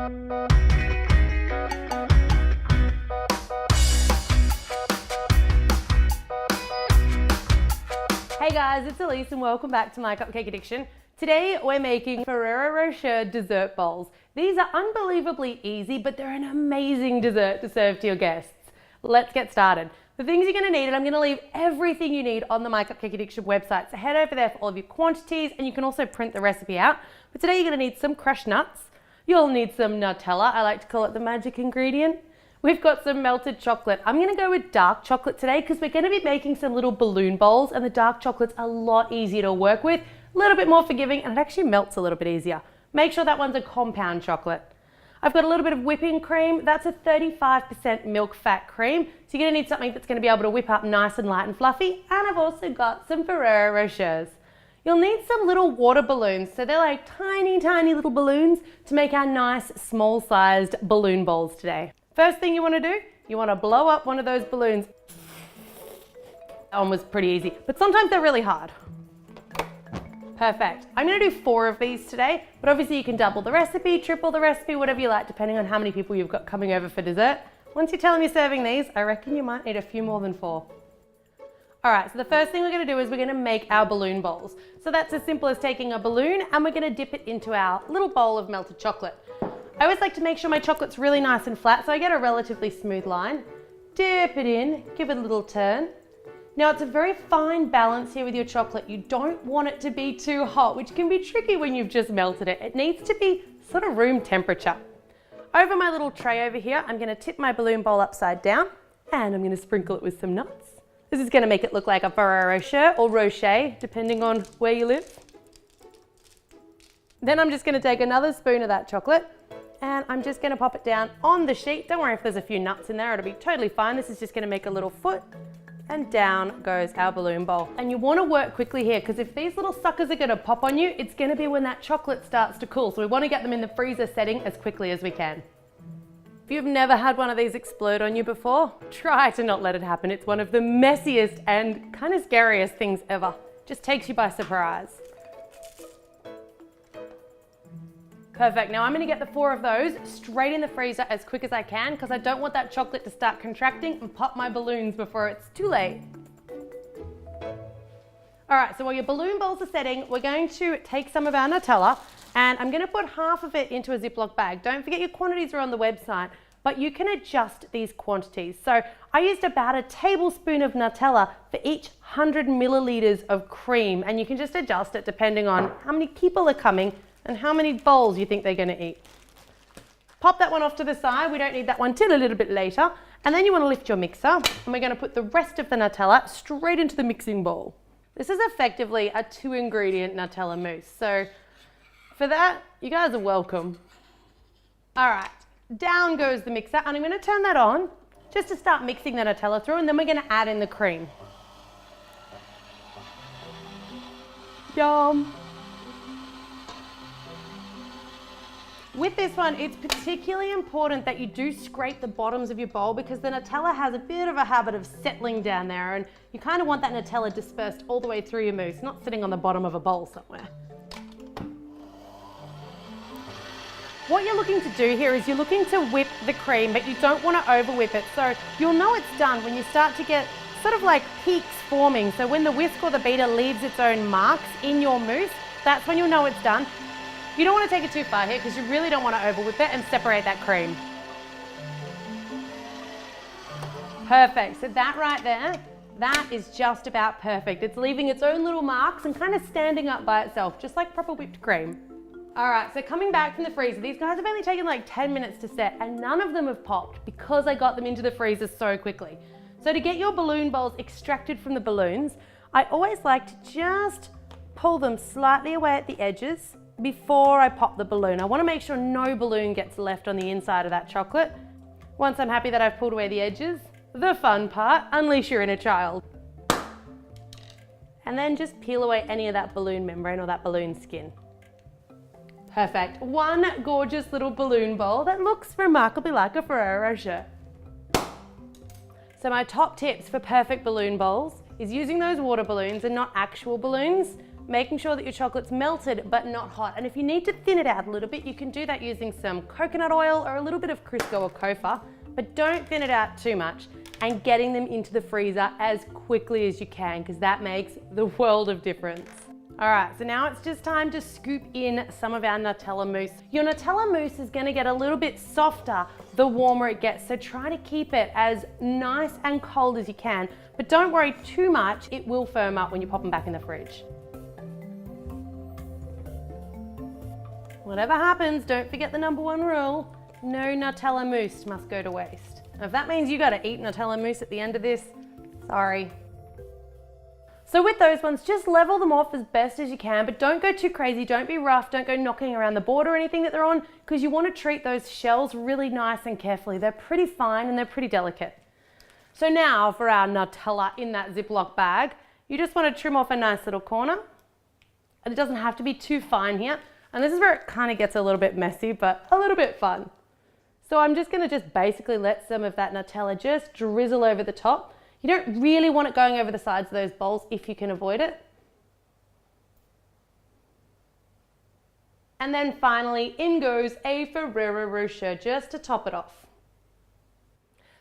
Hey guys, it's Elise and welcome back to my Cupcake Addiction. Today we're making Ferrero Rocher dessert bowls. These are unbelievably easy, but they're an amazing dessert to serve to your guests. Let's get started. The things you're going to need, and I'm going to leave everything you need on the My Cupcake Addiction website, so head over there for all of your quantities, and you can also print the recipe out. But today you're going to need some crushed nuts. You'll need some Nutella. I like to call it the magic ingredient. We've got some melted chocolate. I'm gonna go with dark chocolate today because we're gonna be making some little balloon bowls, and the dark chocolate's a lot easier to work with, a little bit more forgiving, and it actually melts a little bit easier. Make sure that one's a compound chocolate. I've got a little bit of whipping cream. That's a 35% milk fat cream. So you're gonna need something that's gonna be able to whip up nice and light and fluffy. And I've also got some Ferrero Rochers. You'll need some little water balloons. So they're like tiny, tiny little balloons to make our nice, small-sized balloon bowls today. First thing you want to do, you want to blow up one of those balloons. That one was pretty easy, but sometimes they're really hard. Perfect. I'm going to do 4 of these today, but obviously you can double the recipe, triple the recipe, whatever you like, depending on how many people you've got coming over for dessert. Once you tell them you're serving these, I reckon you might need a few more than 4. All right, so the first thing we're going to do is we're going to make our balloon bowls. So that's as simple as taking a balloon and we're going to dip it into our little bowl of melted chocolate. I always like to make sure my chocolate's really nice and flat so I get a relatively smooth line. Dip it in, give it a little turn. Now it's a very fine balance here with your chocolate. You don't want it to be too hot, which can be tricky when you've just melted it. It needs to be sort of room temperature. Over my little tray over here, I'm gonna tip my balloon bowl upside down and I'm gonna sprinkle it with some nuts. This is gonna make it look like a Ferrero Rocher or Rocher, depending on where you live. Then I'm just gonna take another spoon of that chocolate and I'm just gonna pop it down on the sheet. Don't worry if there's a few nuts in there, it'll be totally fine. This is just gonna make a little foot and down goes our balloon bowl. And you wanna work quickly here because if these little suckers are gonna pop on you, it's gonna be when that chocolate starts to cool. So we wanna get them in the freezer setting as quickly as we can. If you've never had one of these explode on you before, try to not let it happen. It's one of the messiest and kind of scariest things ever. Just takes you by surprise. Perfect, now I'm gonna get the 4 of those straight in the freezer as quick as I can because I don't want that chocolate to start contracting and pop my balloons before it's too late. All right, so while your balloon bowls are setting, we're going to take some of our Nutella and I'm gonna put half of it into a Ziploc bag. Don't forget your quantities are on the website, but you can adjust these quantities. So I used about a tablespoon of Nutella for each 100 milliliters of cream, and you can just adjust it depending on how many people are coming and how many bowls you think they're gonna eat. Pop that one off to the side. We don't need that one till a little bit later. And then you wanna lift your mixer and we're gonna put the rest of the Nutella straight into the mixing bowl. This is effectively a 2-ingredient Nutella mousse. So for that, you guys are welcome. All right, down goes the mixer and I'm gonna turn that on just to start mixing the Nutella through, and then we're gonna add in the cream. Yum. With this one, it's particularly important that you do scrape the bottoms of your bowl because the Nutella has a bit of a habit of settling down there, and you kind of want that Nutella dispersed all the way through your mousse, not sitting on the bottom of a bowl somewhere. What you're looking to do here is you're looking to whip the cream, but you don't want to over whip it. So you'll know it's done when you start to get sort of like peaks forming. So when the whisk or the beater leaves its own marks in your mousse, that's when you'll know it's done. You don't want to take it too far here because you really don't want to over whip it and separate that cream. Perfect, so that right there, that is just about perfect. It's leaving its own little marks and kind of standing up by itself, just like proper whipped cream. All right, so coming back from the freezer, these guys have only taken like 10 minutes to set and none of them have popped because I got them into the freezer so quickly. So to get your balloon bowls extracted from the balloons, I always like to just pull them slightly away at the edges before I pop the balloon. I want to make sure no balloon gets left on the inside of that chocolate. Once I'm happy that I've pulled away the edges, the fun part, unleash your inner child. And then just peel away any of that balloon membrane or that balloon skin. Perfect. One gorgeous little balloon bowl that looks remarkably like a Ferrero Rocher. So my top tips for perfect balloon bowls is using those water balloons and not actual balloons. making sure that your chocolate's melted but not hot. And if you need to thin it out a little bit, you can do that using some coconut oil or a little bit of Crisco or Kofa, but don't thin it out too much, and getting them into the freezer as quickly as you can, because that makes the world of difference. All right, so now it's just time to scoop in some of our Nutella mousse. Your Nutella mousse is gonna get a little bit softer the warmer it gets, so try to keep it as nice and cold as you can, but don't worry too much, it will firm up when you pop them back in the fridge. Whatever happens, don't forget the #1 rule, no Nutella mousse must go to waste. Now, if that means you gotta eat Nutella mousse at the end of this, sorry. So with those ones, just level them off as best as you can, but don't go too crazy, don't be rough, don't go knocking around the board or anything that they're on, because you want to treat those shells really nice and carefully. They're pretty fine and they're pretty delicate. So now for our Nutella in that Ziploc bag, you just want to trim off a nice little corner. And it doesn't have to be too fine here. And this is where it kind of gets a little bit messy, but a little bit fun. So I'm just going to just basically let some of that Nutella just drizzle over the top. You don't really want it going over the sides of those bowls if you can avoid it. And then finally, in goes a Ferrero Rocher just to top it off.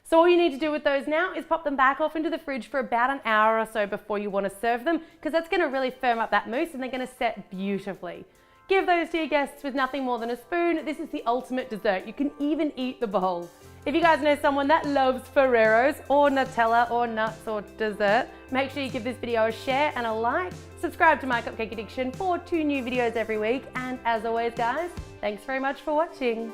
So all you need to do with those now is pop them back off into the fridge for about an hour or so before you want to serve them, because that's going to really firm up that mousse and they're going to set beautifully. Give those to your guests with nothing more than a spoon. This is the ultimate dessert. You can even eat the bowl. If you guys know someone that loves Ferreros or Nutella or nuts or dessert, make sure you give this video a share and a like. Subscribe to My Cupcake Addiction for 2 new videos every week. And as always, guys, thanks very much for watching.